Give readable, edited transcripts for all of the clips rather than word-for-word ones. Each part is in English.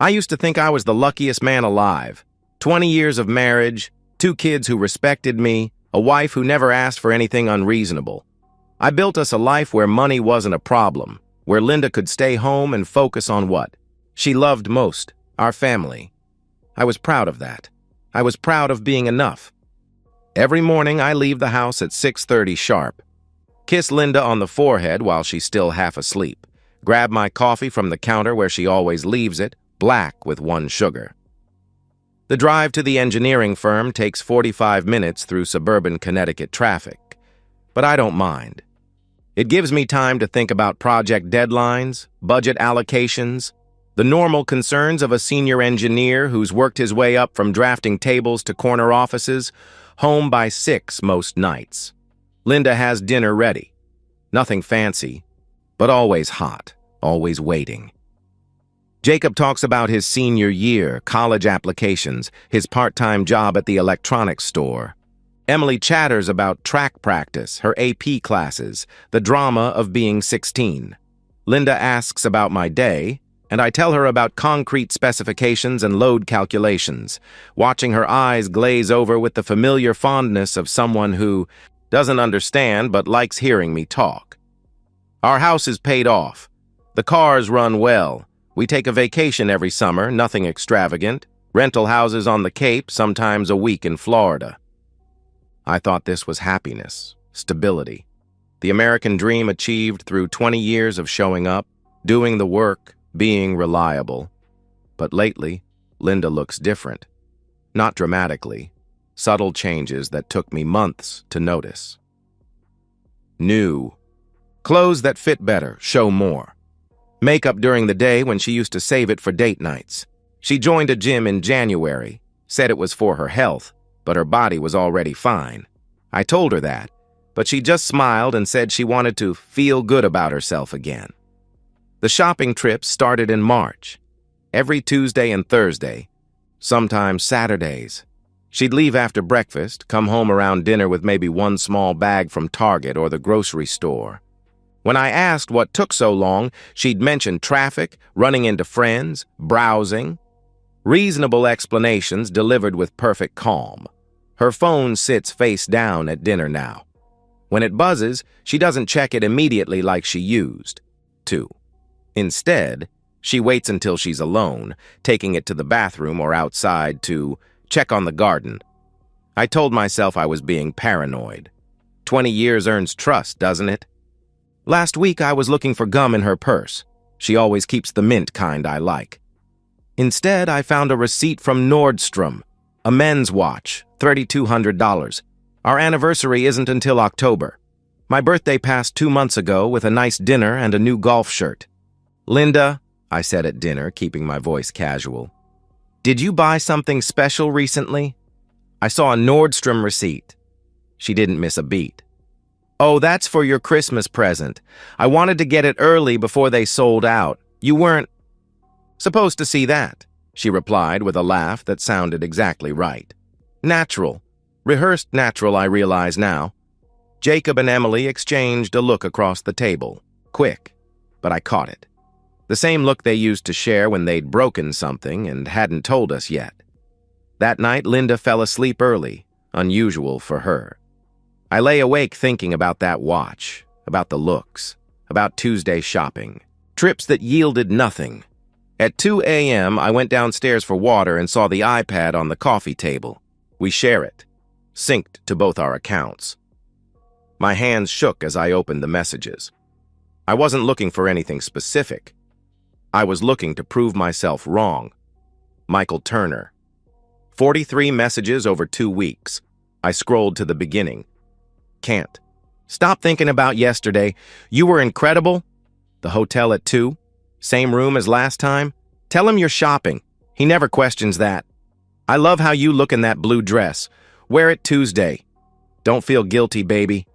I used to think I was the luckiest man alive. 20 years of marriage, 2 kids who respected me, a wife who never asked for anything unreasonable. I built us a life where money wasn't a problem, where Linda could stay home and focus on what she loved most, our family. I was proud of that. I was proud of being enough. Every morning I leave the house at 6:30 sharp, kiss Linda on the forehead while she's still half asleep, grab my coffee from the counter where she always leaves it, black with 1 sugar. The drive to the engineering firm takes 45 minutes through suburban Connecticut traffic, but I don't mind. It gives me time to think about project deadlines, budget allocations, the normal concerns of a senior engineer who's worked his way up from drafting tables to corner offices, home by 6 most nights. Linda has dinner ready. Nothing fancy, but always hot, always waiting. Jacob talks about his senior year, college applications, his part-time job at the electronics store. Emily chatters about track practice, her AP classes, the drama of being 16. Linda asks about my day, and I tell her about concrete specifications and load calculations, watching her eyes glaze over with the familiar fondness of someone who doesn't understand but likes hearing me talk. Our house is paid off. The cars run well. We take a vacation every summer, nothing extravagant. Rental houses on the Cape, sometimes a week in Florida. I thought this was happiness, stability. The American dream achieved through 20 years of showing up, doing the work, being reliable. But lately, Linda looks different. Not dramatically. Subtle changes that took me months to notice. New. Clothes that fit better, show more. Makeup during the day when she used to save it for date nights. She joined a gym in January, said it was for her health, but her body was already fine. I told her that, but she just smiled and said she wanted to feel good about herself again. The shopping trips started in March. Every Tuesday and Thursday, sometimes Saturdays. She'd leave after breakfast, come home around dinner with maybe 1 small bag from Target or the grocery store. When I asked what took so long, she'd mention traffic, running into friends, browsing. Reasonable explanations delivered with perfect calm. Her phone sits face down at dinner now. When it buzzes, she doesn't check it immediately like she used to. Instead, she waits until she's alone, taking it to the bathroom or outside to check on the garden. I told myself I was being paranoid. 20 years earns trust, doesn't it? Last week, I was looking for gum in her purse. She always keeps the mint kind I like. Instead, I found a receipt from Nordstrom, a men's watch, $3,200. Our anniversary isn't until October. My birthday passed 2 months ago with a nice dinner and a new golf shirt. Linda, I said at dinner, keeping my voice casual, did you buy something special recently? I saw a Nordstrom receipt. She didn't miss a beat. Oh, that's for your Christmas present. I wanted to get it early before they sold out. You weren't supposed to see that, she replied with a laugh that sounded exactly right. Natural. Rehearsed natural, I realize now. Jacob and Emily exchanged a look across the table. Quick, but I caught it. The same look they used to share when they'd broken something and hadn't told us yet. That night, Linda fell asleep early, unusual for her. I lay awake thinking about that watch, about the looks, about Tuesday shopping, trips that yielded nothing. At 2 a.m., I went downstairs for water and saw the iPad on the coffee table. We share it, synced to both our accounts. My hands shook as I opened the messages. I wasn't looking for anything specific. I was looking to prove myself wrong. Michael Turner. 43 messages over 2 weeks. I scrolled to the beginning. Can't. Stop thinking about yesterday. You were incredible. The hotel at 2. Same room as last time. Tell him you're shopping. He never questions that. I love how you look in that blue dress. Wear it Tuesday. Don't feel guilty, baby.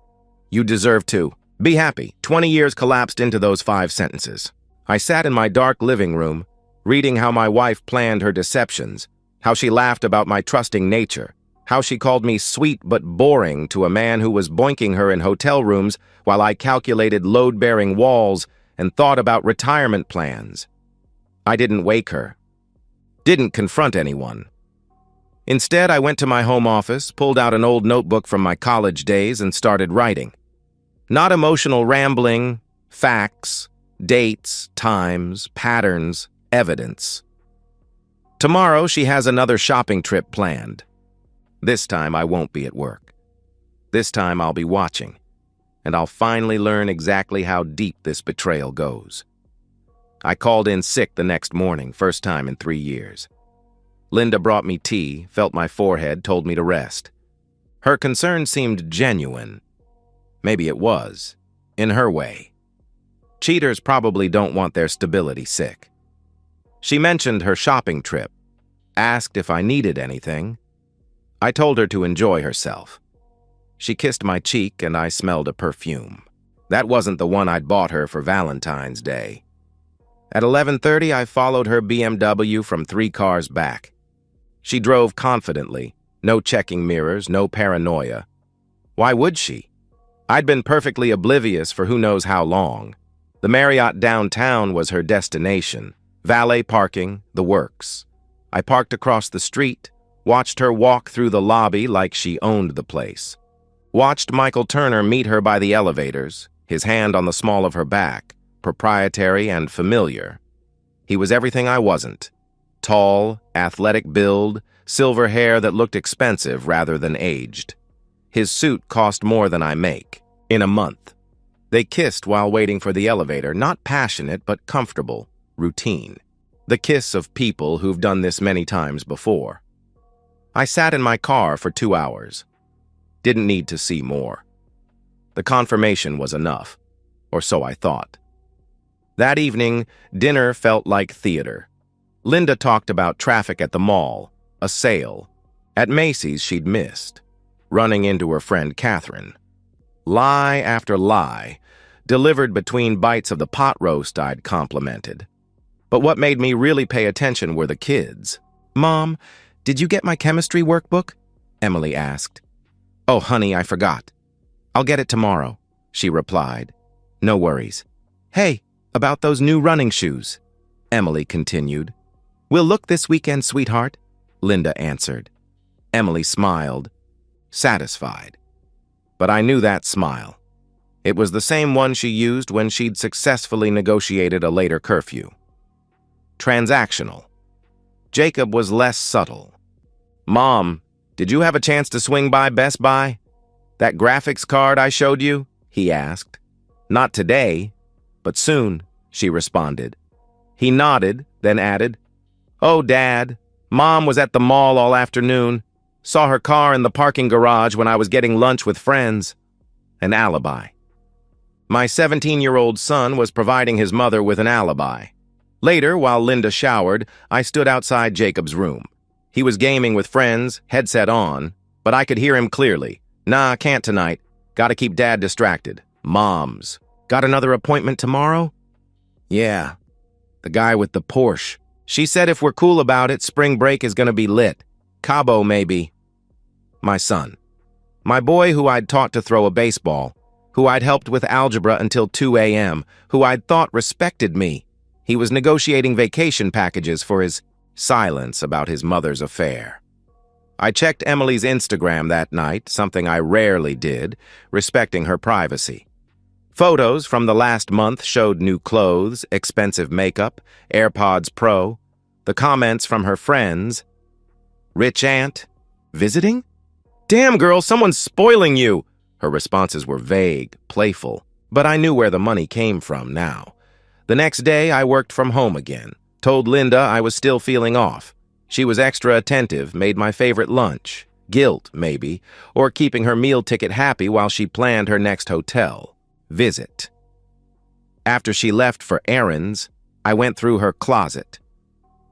You deserve to. Be happy. 20 years collapsed into those 5 sentences. I sat in my dark living room, reading how my wife planned her deceptions, how she laughed about my trusting nature, how she called me sweet but boring to a man who was boinking her in hotel rooms while I calculated load-bearing walls and thought about retirement plans. I didn't wake her. Didn't confront anyone. Instead, I went to my home office, pulled out an old notebook from my college days, and started writing. Not emotional rambling, facts, dates, times, patterns, evidence. Tomorrow, she has another shopping trip planned. This time, I won't be at work. This time, I'll be watching, and I'll finally learn exactly how deep this betrayal goes. I called in sick the next morning, first time in 3 years. Linda brought me tea, felt my forehead, told me to rest. Her concern seemed genuine. Maybe it was, in her way. Cheaters probably don't want their stability sick. She mentioned her shopping trip, asked if I needed anything. I told her to enjoy herself. She kissed my cheek and I smelled a perfume. That wasn't the one I'd bought her for Valentine's Day. At 11:30, I followed her BMW from 3 cars back. She drove confidently, no checking mirrors, no paranoia. Why would she? I'd been perfectly oblivious for who knows how long. The Marriott downtown was her destination. Valet parking, the works. I parked across the street, watched her walk through the lobby like she owned the place. Watched Michael Turner meet her by the elevators, his hand on the small of her back, proprietary and familiar. He was everything I wasn't. Tall, athletic build, silver hair that looked expensive rather than aged. His suit cost more than I make, in a month. They kissed while waiting for the elevator, not passionate but comfortable, routine. The kiss of people who've done this many times before. I sat in my car for 2 hours. Didn't need to see more. The confirmation was enough, or so I thought. That evening, dinner felt like theater. Linda talked about traffic at the mall, a sale. At Macy's she'd missed, running into her friend Catherine. Lie after lie, delivered between bites of the pot roast I'd complimented. But what made me really pay attention were the kids. "Mom, did you get my chemistry workbook?" Emily asked. "Oh, honey, I forgot. I'll get it tomorrow," she replied. "No worries." "Hey, about those new running shoes," Emily continued. "We'll look this weekend, sweetheart," Linda answered. Emily smiled, satisfied. But I knew that smile. It was the same one she used when she'd successfully negotiated a later curfew. Transactional. Jacob was less subtle. "Mom, did you have a chance to swing by Best Buy? That graphics card I showed you?" he asked. "Not today, but soon," she responded. He nodded, then added, "Oh, Dad, Mom was at the mall all afternoon. Saw her car in the parking garage when I was getting lunch with friends." An alibi. My 17-year-old son was providing his mother with an alibi. Later, while Linda showered, I stood outside Jacob's room. He was gaming with friends, headset on, but I could hear him clearly. "Nah, can't tonight. Gotta keep Dad distracted. Moms. Got another appointment tomorrow?" "Yeah. The guy with the Porsche. She said if we're cool about it, spring break is gonna be lit. Cabo, maybe." My son. My boy who I'd taught to throw a baseball, who I'd helped with algebra until 2 a.m., who I'd thought respected me. He was negotiating vacation packages for his silence about his mother's affair. I checked Emily's Instagram that night, something I rarely did, respecting her privacy. Photos from the last month showed new clothes, expensive makeup, AirPods Pro. The comments from her friends. "Rich aunt? Visiting? Damn, girl, someone's spoiling you." Her responses were vague, playful, but I knew where the money came from now. The next day, I worked from home again. Told Linda I was still feeling off. She was extra attentive, made my favorite lunch. Guilt, maybe, or keeping her meal ticket happy while she planned her next hotel visit. After she left for errands, I went through her closet.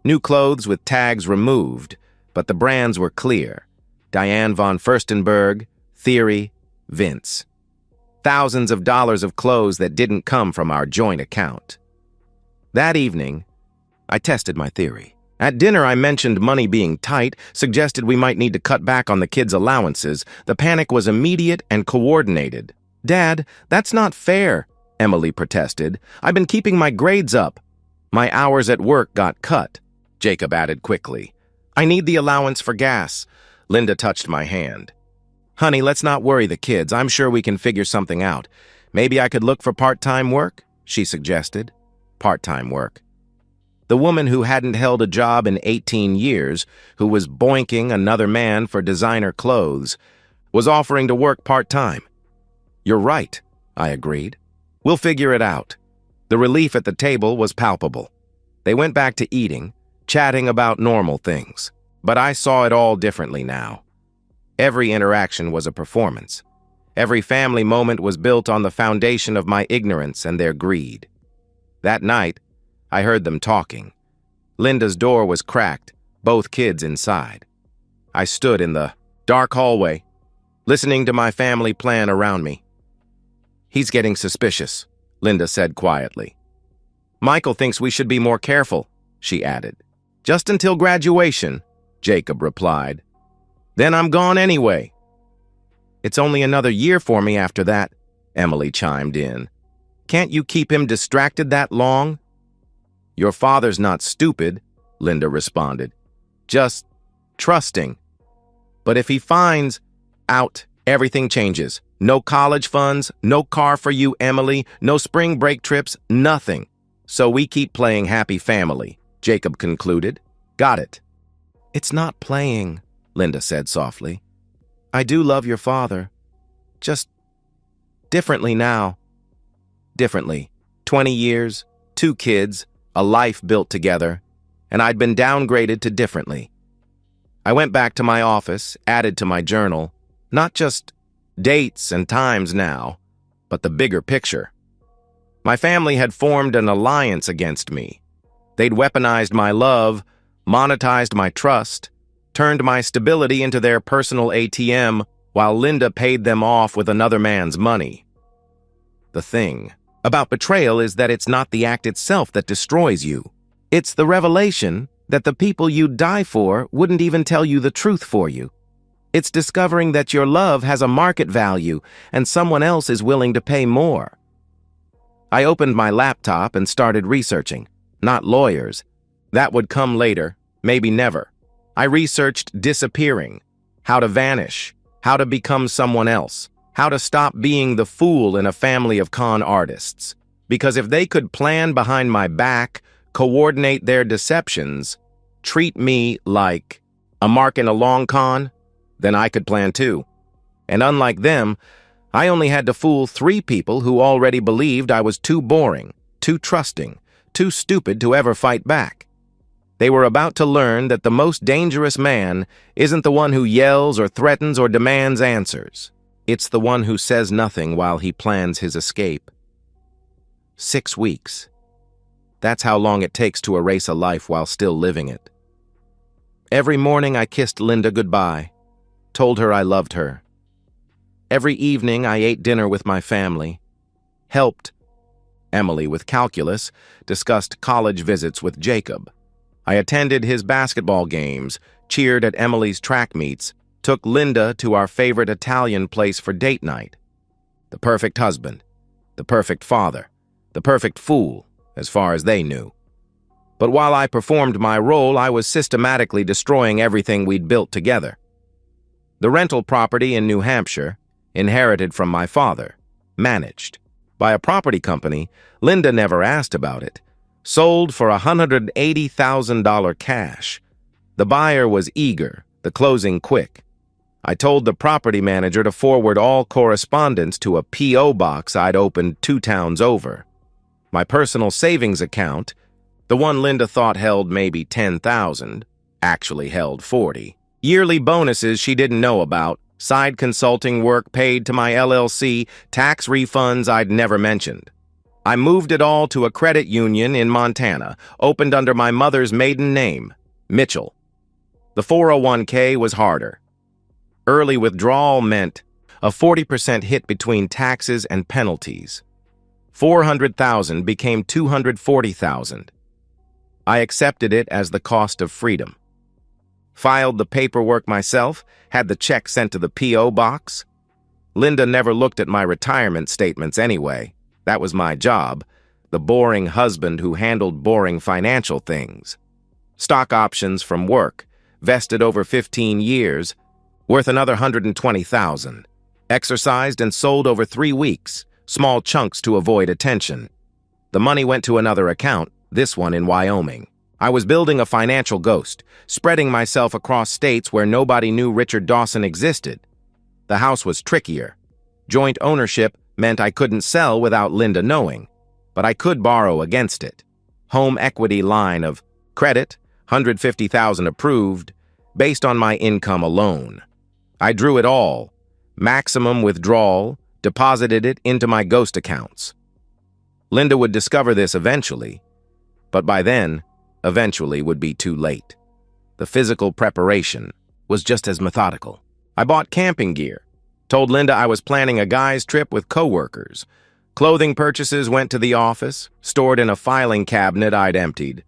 New clothes with tags removed, but the brands were clear. Diane von Furstenberg, Theory, Vince. Thousands of dollars of clothes that didn't come from our joint account. That evening, I tested my theory. At dinner, I mentioned money being tight, suggested we might need to cut back on the kids' allowances. The panic was immediate and coordinated. "Dad, that's not fair," Emily protested. "I've been keeping my grades up." My hours at work got cut. Jacob added quickly. I need the allowance for gas. Linda touched my hand. Honey, let's not worry the kids. I'm sure we can figure something out. Maybe I could look for part-time work, she suggested. Part-time work. The woman who hadn't held a job in 18 years, who was boinking another man for designer clothes, was offering to work part-time. You're right, I agreed. We'll figure it out. The relief at the table was palpable. They went back to eating, chatting about normal things. But I saw it all differently now. Every interaction was a performance. Every family moment was built on the foundation of my ignorance and their greed. That night, I heard them talking. Linda's door was cracked, both kids inside. I stood in the dark hallway, listening to my family plan around me. He's getting suspicious, Linda said quietly. Michael thinks we should be more careful, she added. Just until graduation, Jacob replied. Then I'm gone anyway. It's only another year for me after that, Emily chimed in. Can't you keep him distracted that long? Your father's not stupid, Linda responded. Just trusting. But if he finds out, everything changes. No college funds, no car for you, Emily, no spring break trips, nothing. So we keep playing happy family, Jacob concluded. Got it. It's not playing, Linda said softly. I do love your father. Just differently now. Differently. 20 years, 2 kids, a life built together, and I'd been downgraded to differently. I went back to my office, added to my journal, not just dates and times now, but the bigger picture. My family had formed an alliance against me. They'd weaponized my love, monetized my trust, turned my stability into their personal ATM while Linda paid them off with another man's money. The thing about betrayal is that it's not the act itself that destroys you. It's the revelation that the people you'd die for wouldn't even tell you the truth for you. It's discovering that your love has a market value and someone else is willing to pay more. I opened my laptop and started researching. Not lawyers. That would come later, maybe never. I researched disappearing, how to vanish, how to become someone else, how to stop being the fool in a family of con artists. Because if they could plan behind my back, coordinate their deceptions, treat me like a mark in a long con, then I could plan too. And unlike them, I only had to fool 3 people who already believed I was too boring, too trusting, too stupid to ever fight back. They were about to learn that the most dangerous man isn't the one who yells or threatens or demands answers. It's the one who says nothing while he plans his escape. 6 weeks. That's how long it takes to erase a life while still living it. Every morning I kissed Linda goodbye, told her I loved her. Every evening I ate dinner with my family, helped Emily with calculus, discussed college visits with Jacob. I attended his basketball games, cheered at Emily's track meets, took Linda to our favorite Italian place for date night. The perfect husband, the perfect father, the perfect fool, as far as they knew. But while I performed my role, I was systematically destroying everything we'd built together. The rental property in New Hampshire, inherited from my father, managed by a property company, Linda never asked about it, sold for $180,000 cash. The buyer was eager, the closing quick. I told the property manager to forward all correspondence to a P.O. box I'd opened 2 towns over. My personal savings account, the one Linda thought held maybe $10,000, actually held $40,000. Yearly bonuses she didn't know about, side consulting work paid to my LLC, tax refunds I'd never mentioned. I moved it all to a credit union in Montana, opened under my mother's maiden name, Mitchell. The 401k was harder. Early withdrawal meant a 40% hit between taxes and penalties. $400,000 became $240,000. I accepted it as the cost of freedom. Filed the paperwork myself, had the check sent to the P.O. box. Linda never looked at my retirement statements anyway. That was my job, the boring husband who handled boring financial things. Stock options from work, vested over 15 years, worth another $120,000. Exercised and sold over 3 weeks, small chunks to avoid attention. The money went to another account, this one in Wyoming. I was building a financial ghost, spreading myself across states where nobody knew Richard Dawson existed. The house was trickier. Joint ownership meant I couldn't sell without Linda knowing, but I could borrow against it. Home equity line of credit, $150,000 approved, based on my income alone. I drew it all, maximum withdrawal, deposited it into my ghost accounts. Linda would discover this eventually, but by then, eventually would be too late. The physical preparation was just as methodical. I bought camping gear, told Linda I was planning a guy's trip with coworkers. Clothing purchases went to the office, stored in a filing cabinet I'd emptied.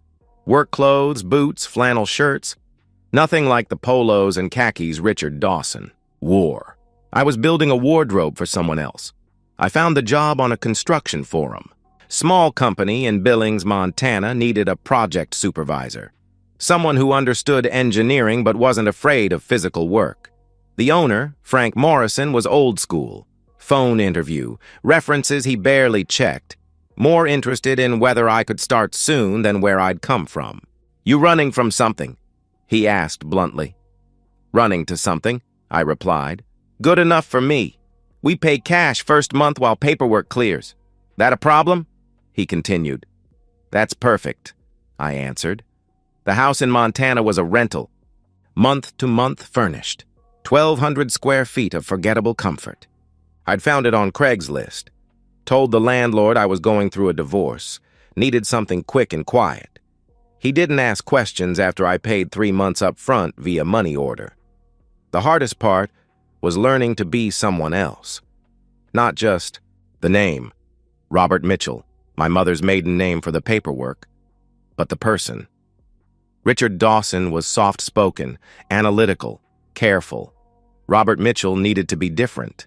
Work clothes, boots, flannel shirts, nothing like the polos and khakis Richard Dawson wore. I was building a wardrobe for someone else. I found the job on a construction forum. Small company in Billings, Montana needed a project supervisor. Someone who understood engineering but wasn't afraid of physical work. The owner, Frank Morrison, was old school. Phone interview, references he barely checked. More interested in whether I could start soon than where I'd come from. "You running from something?" he asked bluntly. "Running to something," I replied. "Good enough for me. We pay cash first month while paperwork clears. That a problem?" he continued. "That's perfect," I answered. The house in Montana was a rental, month-to-month furnished, 1,200 square feet of forgettable comfort. I'd found it on Craigslist. Told the landlord I was going through a divorce, needed something quick and quiet. He didn't ask questions after I paid 3 months up front via money order. The hardest part was learning to be someone else. Not just the name, Robert Mitchell, my mother's maiden name for the paperwork, but the person. Richard Dawson was soft-spoken, analytical, careful. Robert Mitchell needed to be different.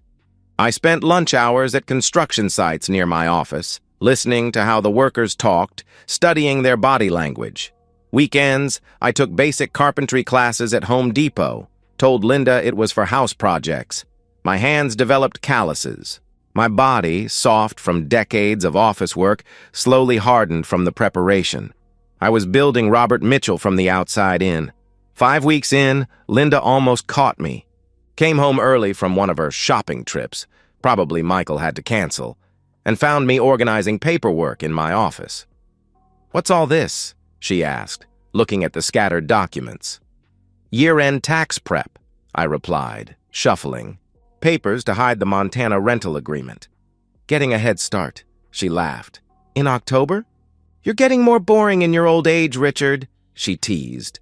I spent lunch hours at construction sites near my office, listening to how the workers talked, studying their body language. Weekends, I took basic carpentry classes at Home Depot, told Linda it was for house projects. My hands developed calluses. My body, soft from decades of office work, slowly hardened from the preparation. I was building Robert Mitchell from the outside in. 5 weeks in, Linda almost caught me. Came home early from one of her shopping trips, probably Michael had to cancel, and found me organizing paperwork in my office. "What's all this?" she asked, looking at the scattered documents. "Year-end tax prep," I replied, shuffling. "Papers to hide the Montana rental agreement." "Getting a head start," she laughed. "In October?" "You're getting more boring in your old age, Richard," she teased.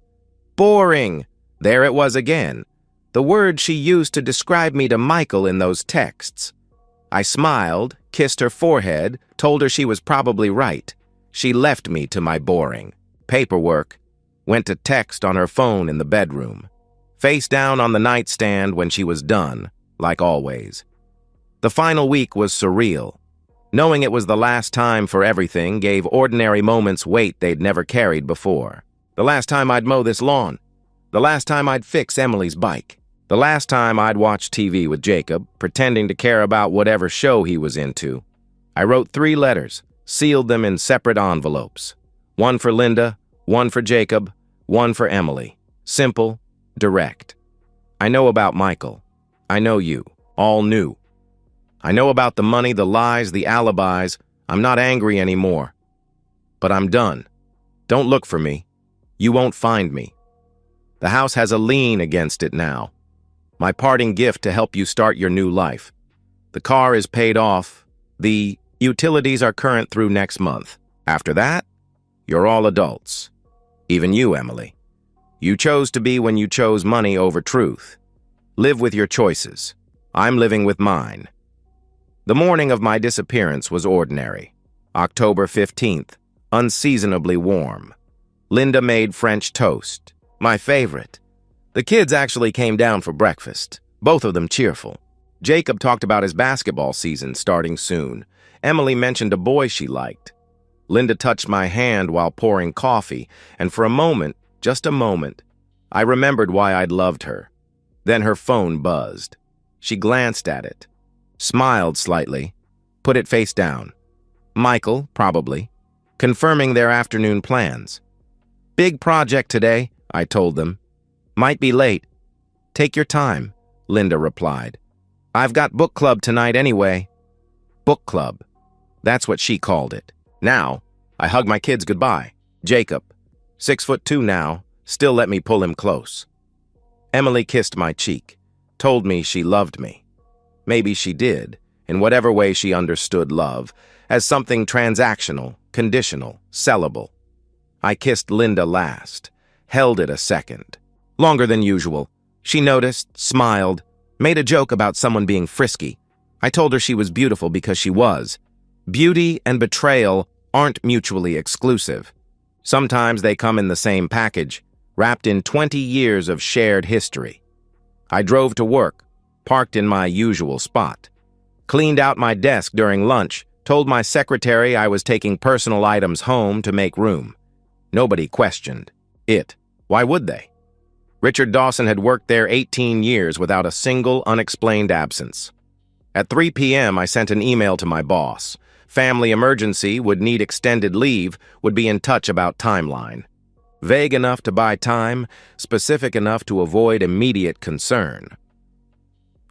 Boring! There it was again. The word she used to describe me to Michael in those texts. I smiled, kissed her forehead, told her she was probably right. She left me to my boring. Paperwork. Went to text on her phone in the bedroom. Face down on the nightstand when she was done, like always. The final week was surreal. Knowing it was the last time for everything gave ordinary moments weight they'd never carried before. The last time I'd mow this lawn. The last time I'd fix Emily's bike. The last time I'd watch TV with Jacob, pretending to care about whatever show he was into. I wrote 3 letters, sealed them in separate envelopes. One for Linda, one for Jacob, one for Emily. Simple, direct. I know about Michael. I know you. All new. I know about the money, the lies, the alibis. I'm not angry anymore. But I'm done. Don't look for me. You won't find me. The house has a lien against it now. My parting gift to help you start your new life. The car is paid off. The utilities are current through next month. After that, you're all adults. Even you, Emily. You chose to be when you chose money over truth. Live with your choices. I'm living with mine. The morning of my disappearance was ordinary. October 15th, unseasonably warm. Linda made French toast, my favorite. The kids actually came down for breakfast, both of them cheerful. Jacob talked about his basketball season starting soon. Emily mentioned a boy she liked. Linda touched my hand while pouring coffee, and for a moment, Just a moment. I remembered why I'd loved her. Then her phone buzzed. She glanced at it, smiled slightly, put it face down. Michael, probably, confirming their afternoon plans. "Big project today," I told them. "Might be late." "Take your time," Linda replied. "I've got book club tonight anyway." Book club. That's what she called it. Now, I hug my kids goodbye. Jacob, 6'2" now, still let me pull him close. Emily kissed my cheek, told me she loved me. Maybe she did, in whatever way she understood love, as something transactional, conditional, sellable. I kissed Linda last, held it a second. Longer than usual. She noticed, smiled, made a joke about someone being frisky. I told her she was beautiful because she was. Beauty and betrayal aren't mutually exclusive. Sometimes they come in the same package, wrapped in 20 years of shared history. I drove to work, parked in my usual spot, cleaned out my desk during lunch, told my secretary I was taking personal items home to make room. Nobody questioned it. Why would they? Richard Dawson had worked there 18 years without a single unexplained absence. At 3 p.m., I sent an email to my boss. Family emergency, would need extended leave, would be in touch about timeline. Vague enough to buy time, specific enough to avoid immediate concern.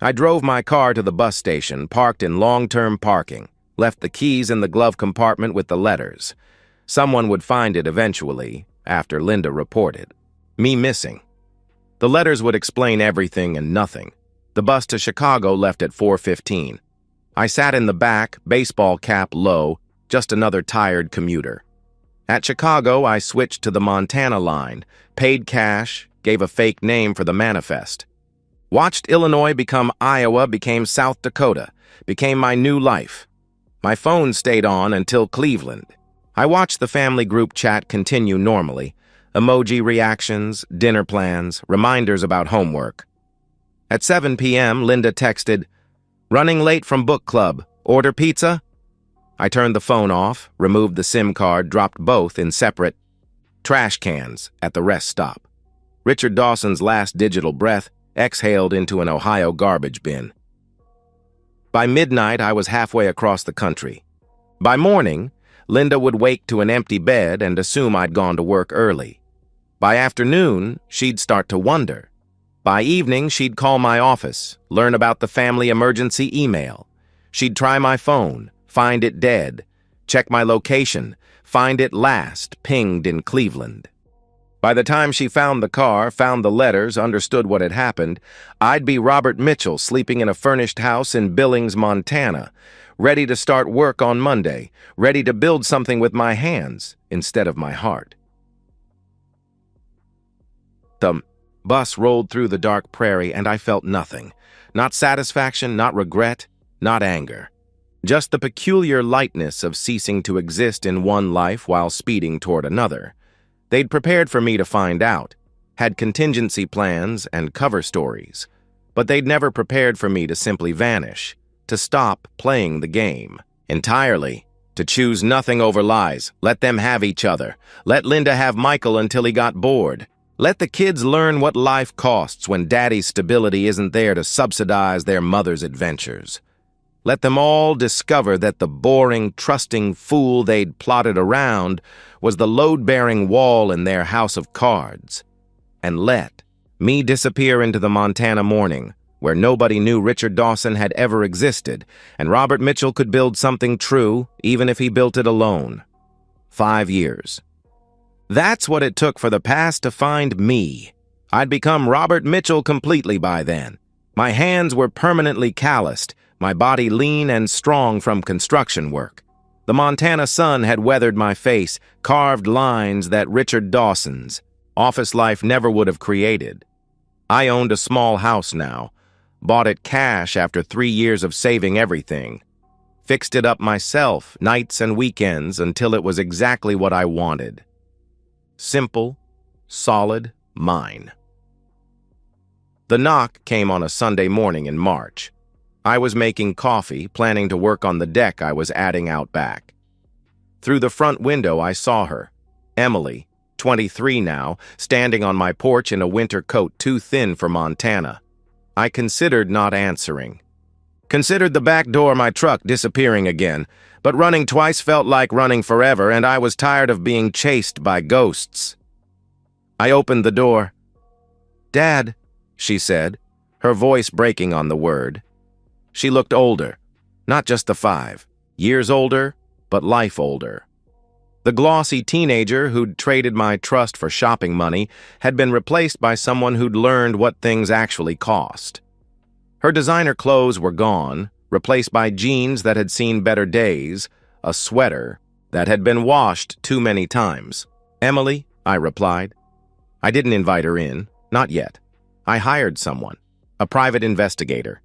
I drove my car to the bus station, parked in long-term parking, left the keys in the glove compartment with the letters. Someone would find it eventually, after Linda reported. Me missing. The letters would explain everything and nothing. The bus to Chicago left at 4:15. I sat in the back, baseball cap low, just another tired commuter. At Chicago, I switched to the Montana line, paid cash, gave a fake name for the manifest. Watched Illinois become Iowa, became South Dakota, became my new life. My phone stayed on until Cleveland. I watched the family group chat continue normally, emoji reactions, dinner plans, reminders about homework. At 7 p.m., Linda texted, "Running late from book club. Order pizza?" I turned the phone off, removed the SIM card, dropped both in separate trash cans at the rest stop. Richard Dawson's last digital breath exhaled into an Ohio garbage bin. By midnight, I was halfway across the country. By morning, Linda would wake to an empty bed and assume I'd gone to work early. By afternoon, she'd start to wonder. By evening, she'd call my office, learn about the family emergency email. She'd try my phone, find it dead, check my location, find it last pinged in Cleveland. By the time she found the car, found the letters, understood what had happened, I'd be Robert Mitchell sleeping in a furnished house in Billings, Montana, ready to start work on Monday, ready to build something with my hands instead of my heart. The bus rolled through the dark prairie, and I felt nothing. Not satisfaction, not regret, not anger. Just the peculiar lightness of ceasing to exist in one life while speeding toward another. They'd prepared for me to find out, had contingency plans and cover stories, but they'd never prepared for me to simply vanish, to stop playing the game entirely, to choose nothing over lies, let them have each other, let Linda have Michael until he got bored. Let the kids learn what life costs when daddy's stability isn't there to subsidize their mother's adventures. Let them all discover that the boring, trusting fool they'd plotted around was the load-bearing wall in their house of cards. And let me disappear into the Montana morning, where nobody knew Richard Dawson had ever existed, and Robert Mitchell could build something true, even if he built it alone. 5 years. That's what it took for the past to find me. I'd become Robert Mitchell completely by then. My hands were permanently calloused, my body lean and strong from construction work. The Montana sun had weathered my face, carved lines that Richard Dawson's office life never would have created. I owned a small house now, bought it cash after 3 years of saving everything. Fixed it up myself, nights and weekends, until it was exactly what I wanted. Simple, solid, mine. The knock came on a Sunday morning in March. I was making coffee, planning to work on the deck I was adding out back. Through the front window, I saw her, Emily, 23 now, standing on my porch in a winter coat too thin for Montana. I considered not answering. Considered the back door of my truck disappearing again, but running twice felt like running forever, and I was tired of being chased by ghosts. I opened the door. "Dad," she said, her voice breaking on the word. She looked older, not just the 5 years older, but life older. The glossy teenager who'd traded my trust for shopping money had been replaced by someone who'd learned what things actually cost. Her designer clothes were gone, replaced by jeans that had seen better days, a sweater that had been washed too many times. "Emily," I replied. I didn't invite her in, not yet. I hired someone, a private investigator.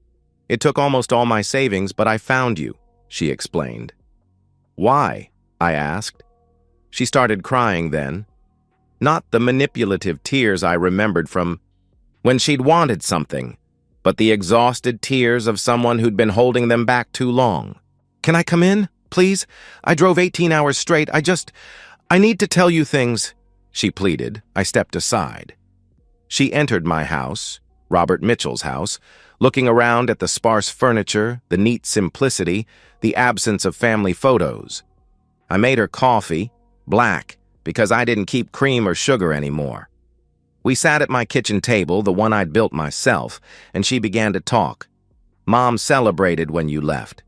"It took almost all my savings, but I found you," she explained. "Why?" I asked. She started crying then. Not the manipulative tears I remembered from when she'd wanted something, but the exhausted tears of someone who'd been holding them back too long. "Can I come in, please? I drove 18 hours straight. I need to tell you things," she pleaded. I stepped aside. She entered my house, Robert Mitchell's house, looking around at the sparse furniture, the neat simplicity, the absence of family photos. I made her coffee, black, because I didn't keep cream or sugar anymore. We sat at my kitchen table, the one I'd built myself, and she began to talk. "Mom celebrated when you left.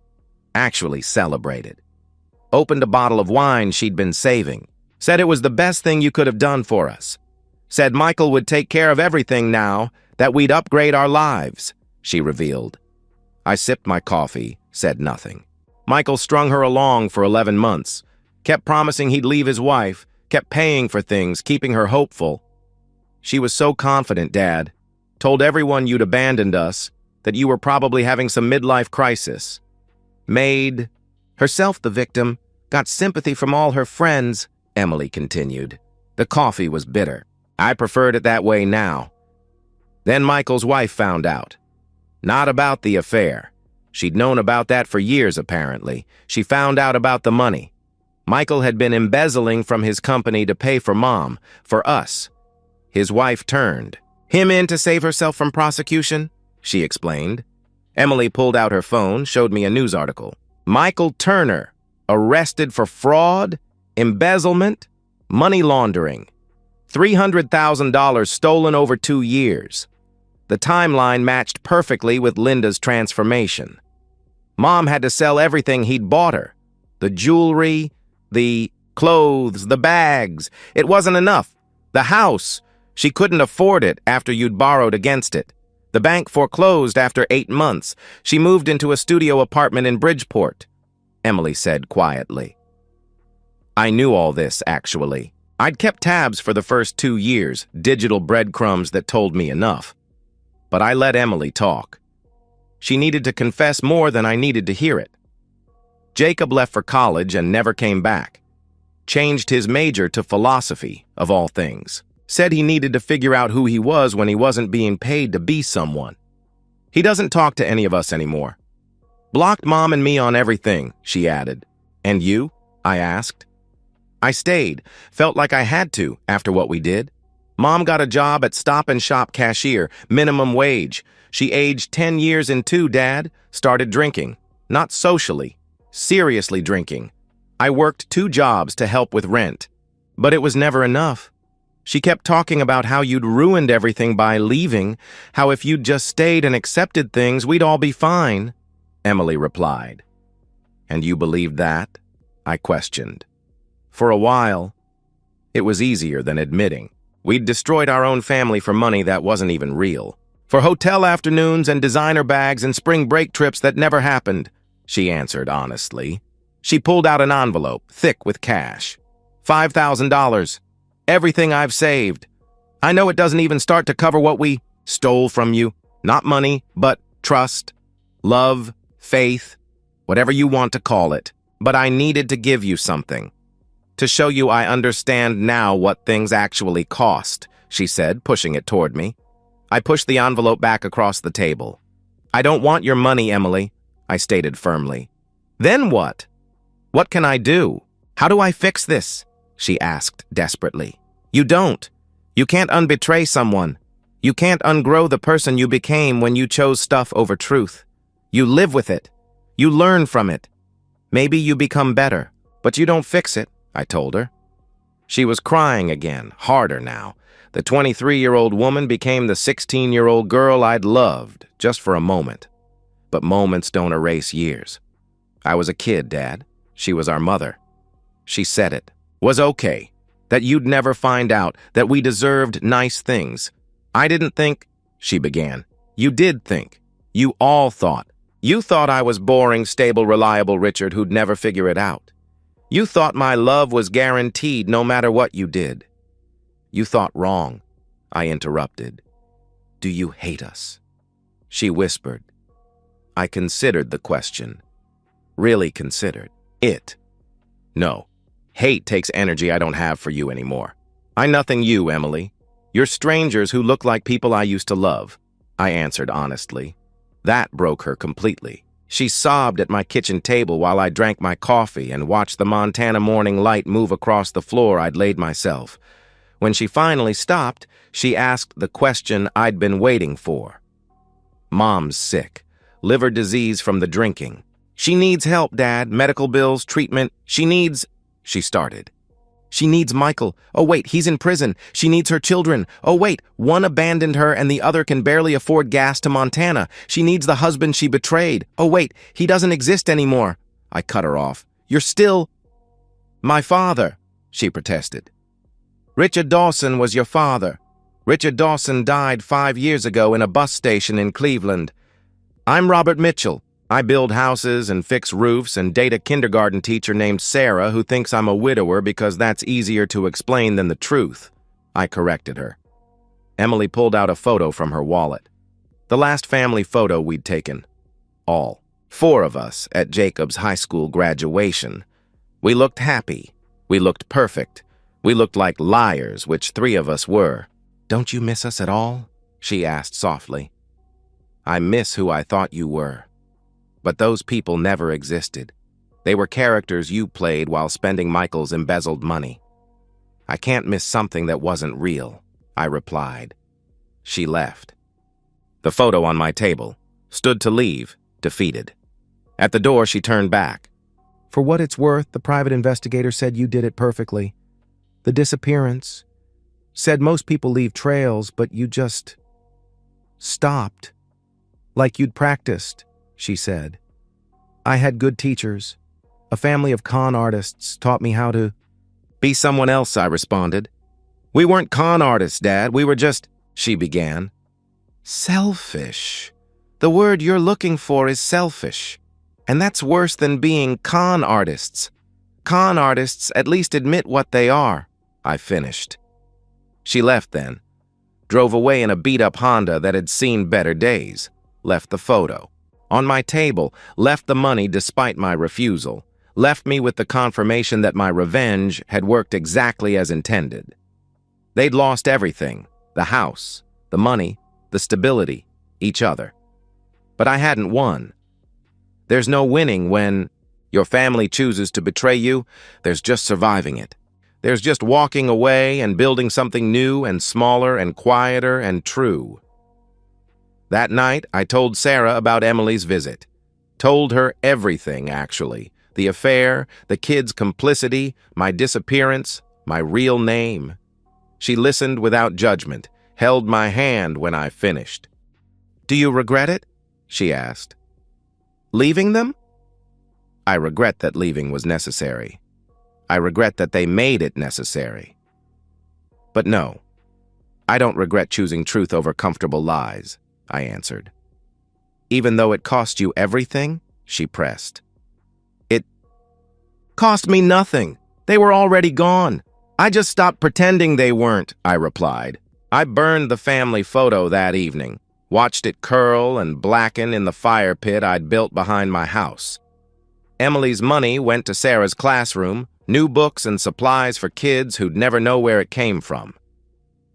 Actually celebrated. Opened a bottle of wine she'd been saving. Said it was the best thing you could have done for us. Said Michael would take care of everything now, that we'd upgrade our lives," she revealed. I sipped my coffee, said nothing. Michael strung her along for 11 months. Kept promising he'd leave his wife, kept paying for things, keeping her hopeful. "She was so confident, Dad. Told everyone you'd abandoned us, that you were probably having some midlife crisis. Made herself the victim, got sympathy from all her friends," Emily continued. The coffee was bitter. I preferred it that way now. Then Michael's wife found out. Not about the affair. She'd known about that for years, apparently. She found out about the money. Michael had been embezzling from his company to pay for Mom, for us. His wife turned him in to save herself from prosecution, she explained. Emily pulled out her phone, showed me a news article. Michael Turner, arrested for fraud, embezzlement, money laundering. $300,000 stolen over 2 years. The timeline matched perfectly with Linda's transformation. Mom had to sell everything he'd bought her. The jewelry, the clothes, the bags. It wasn't enough. The house. She couldn't afford it after you'd borrowed against it. The bank foreclosed after 8 months. She moved into a studio apartment in Bridgeport, Emily said quietly. I knew all this, actually. I'd kept tabs for the first 2 years, digital breadcrumbs that told me enough. But I let Emily talk. She needed to confess more than I needed to hear it. Jacob left for college and never came back. Changed his major to philosophy, of all things. Said he needed to figure out who he was when he wasn't being paid to be someone. He doesn't talk to any of us anymore. Blocked Mom and me on everything, she added. And you? I asked. I stayed, felt like I had to after what we did. Mom got a job at Stop and Shop cashier, minimum wage. She aged 10 years in 2, Dad, started drinking. Not socially, seriously drinking. I worked 2 jobs to help with rent. But it was never enough. She kept talking about how you'd ruined everything by leaving, how if you'd just stayed and accepted things, we'd all be fine, Emily replied. And you believed that? I questioned. For a while, it was easier than admitting. We'd destroyed our own family for money that wasn't even real. For hotel afternoons and designer bags and spring break trips that never happened, she answered honestly. She pulled out an envelope, thick with cash. $5,000. Everything I've saved. I know it doesn't even start to cover what we stole from you. Not money, but trust, love, faith, whatever you want to call it. But I needed to give you something. To show you I understand now what things actually cost, she said, pushing it toward me. I pushed the envelope back across the table. I don't want your money, Emily, I stated firmly. Then what? What can I do? How do I fix this? She asked desperately. You don't. You can't unbetray someone. You can't ungrow the person you became when you chose stuff over truth. You live with it. You learn from it. Maybe you become better, but you don't fix it, I told her. She was crying again, harder now. The 23-year-old woman became the 16-year-old girl I'd loved, just for a moment. But moments don't erase years. I was a kid, Dad. She was our mother. She said it was okay, that you'd never find out, that we deserved nice things. I didn't think, she began. You did think. You all thought. You thought I was boring, stable, reliable Richard who'd never figure it out. You thought my love was guaranteed no matter what you did. You thought wrong, I interrupted. Do you hate us? She whispered. I considered the question. Really considered it. No. Hate takes energy I don't have for you anymore. I nothing you, Emily. You're strangers who look like people I used to love, I answered honestly. That broke her completely. She sobbed at my kitchen table while I drank my coffee and watched the Montana morning light move across the floor I'd laid myself. When she finally stopped, she asked the question I'd been waiting for. Mom's sick. Liver disease from the drinking. She needs help, Dad. Medical bills, treatment. She started. She needs Michael. Oh, wait, he's in prison. She needs her children. Oh, wait, one abandoned her and the other can barely afford gas to Montana. She needs the husband she betrayed. Oh, wait, he doesn't exist anymore. I cut her off. You're still my father, she protested. Richard Dawson was your father. Richard Dawson died 5 years ago in a bus station in Cleveland. I'm Robert Mitchell. I build houses and fix roofs and date a kindergarten teacher named Sarah who thinks I'm a widower because that's easier to explain than the truth. I corrected her. Emily pulled out a photo from her wallet. The last family photo we'd taken. All 4 of us at Jacob's high school graduation. We looked happy. We looked perfect. We looked like liars, which 3 of us were. Don't you miss us at all? She asked softly. I miss who I thought you were. But those people never existed. They were characters you played while spending Michael's embezzled money. I can't miss something that wasn't real, I replied. She left. The photo on my table stood to leave, defeated. At the door, she turned back. For what it's worth, the private investigator said you did it perfectly. The disappearance. Said most people leave trails, but you just stopped. Like you'd practiced, she said. I had good teachers. A family of con artists taught me how to be someone else, I responded. We weren't con artists, Dad. We were just, she began. Selfish. The word you're looking for is selfish. And that's worse than being con artists. Con artists at least admit what they are, I finished. She left then. Drove away in a beat-up Honda that had seen better days. Left the photo. On my table, left the money despite my refusal. Left me with the confirmation that my revenge had worked exactly as intended. They'd lost everything. The house, the money, the stability, each other. But I hadn't won. There's no winning when your family chooses to betray you. There's just surviving it. There's just walking away and building something new and smaller and quieter and true. That night, I told Sarah about Emily's visit. Told her everything, actually. The affair, the kid's complicity, my disappearance, my real name. She listened without judgment, held my hand when I finished. Do you regret it? She asked. Leaving them? I regret that leaving was necessary. I regret that they made it necessary. But no, I don't regret choosing truth over comfortable lies, I answered. Even though it cost you everything, she pressed. It cost me nothing. They were already gone. I just stopped pretending they weren't, I replied. I burned the family photo that evening, watched it curl and blacken in the fire pit I'd built behind my house. Emily's money went to Sarah's classroom, new books and supplies for kids who'd never know where it came from.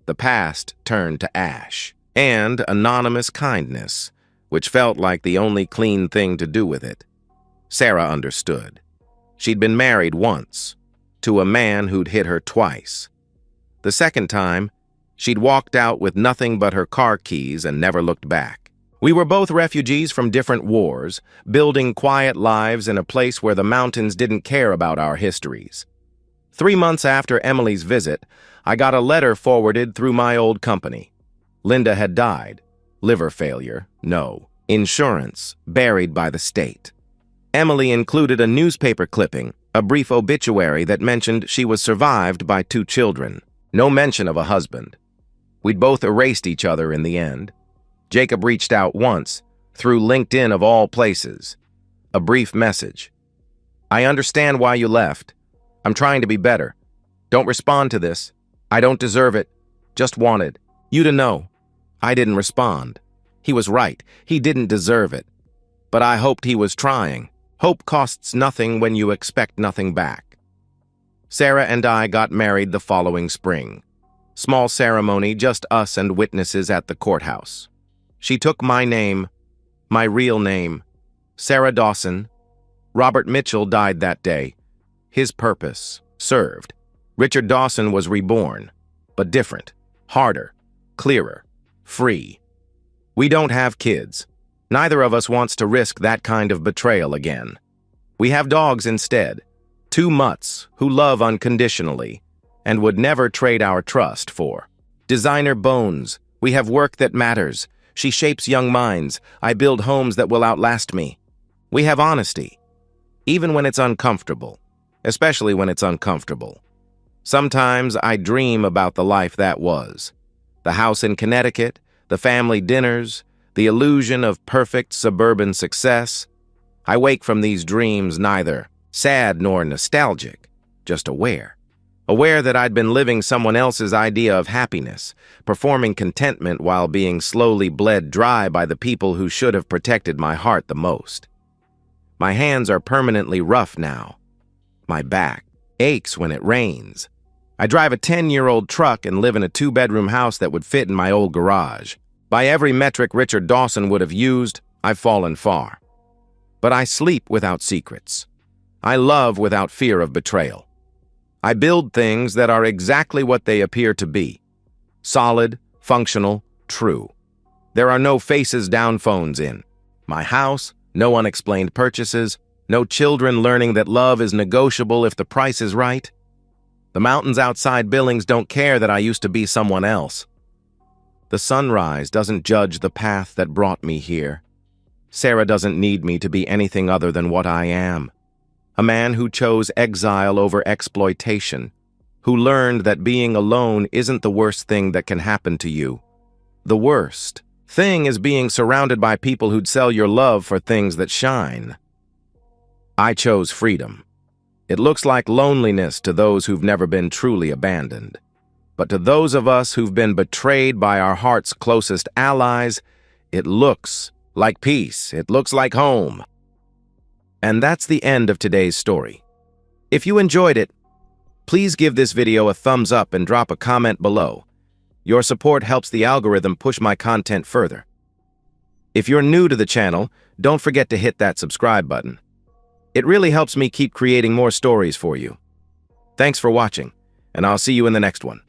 The past turned to ash, and anonymous kindness, which felt like the only clean thing to do with it. Sarah understood. She'd been married once, to a man who'd hit her twice. The second time, she'd walked out with nothing but her car keys and never looked back. We were both refugees from different wars, building quiet lives in a place where the mountains didn't care about our histories. 3 months after Emily's visit, I got a letter forwarded through my old company. Linda had died. Liver failure, no. Insurance, buried by the state. Emily included a newspaper clipping, a brief obituary that mentioned she was survived by 2 children. No mention of a husband. We'd both erased each other in the end. Jacob reached out once, through LinkedIn of all places. A brief message. I understand why you left. I'm trying to be better. Don't respond to this. I don't deserve it. Just wanted you to know. I didn't respond. He was right. He didn't deserve it. But I hoped he was trying. Hope costs nothing when you expect nothing back. Sarah and I got married the following spring. Small ceremony, just us and witnesses at the courthouse. She took my name, my real name, Sarah Dawson. Robert Mitchell died that day. His purpose served. Richard Dawson was reborn, but different, harder, clearer, free. We don't have kids. Neither of us wants to risk that kind of betrayal again. We have dogs instead, 2 mutts who love unconditionally and would never trade our trust for. Designer bones. We have work that matters. She shapes young minds. I build homes that will outlast me. We have honesty, even when it's uncomfortable, especially when it's uncomfortable. Sometimes I dream about the life that was. The house in Connecticut, the family dinners, the illusion of perfect suburban success. I wake from these dreams neither sad nor nostalgic, just aware. Aware that I'd been living someone else's idea of happiness, performing contentment while being slowly bled dry by the people who should have protected my heart the most. My hands are permanently rough now. My back aches when it rains. I drive a 10-year-old truck and live in a 2-bedroom house that would fit in my old garage. By every metric Richard Dawson would have used, I've fallen far. But I sleep without secrets. I love without fear of betrayal. I build things that are exactly what they appear to be. Solid, functional, true. There are no faces down phones in my house, no unexplained purchases, no children learning that love is negotiable if the price is right. The mountains outside Billings don't care that I used to be someone else. The sunrise doesn't judge the path that brought me here. Sarah doesn't need me to be anything other than what I am. A man who chose exile over exploitation, who learned that being alone isn't the worst thing that can happen to you. The worst thing is being surrounded by people who'd sell your love for things that shine. I chose freedom. It looks like loneliness to those who've never been truly abandoned. But to those of us who've been betrayed by our heart's closest allies, it looks like peace. It looks like home. And that's the end of today's story. If you enjoyed it, please give this video a thumbs up and drop a comment below. Your support helps the algorithm push my content further. If you're new to the channel, don't forget to hit that subscribe button. It really helps me keep creating more stories for you. Thanks for watching, and I'll see you in the next one.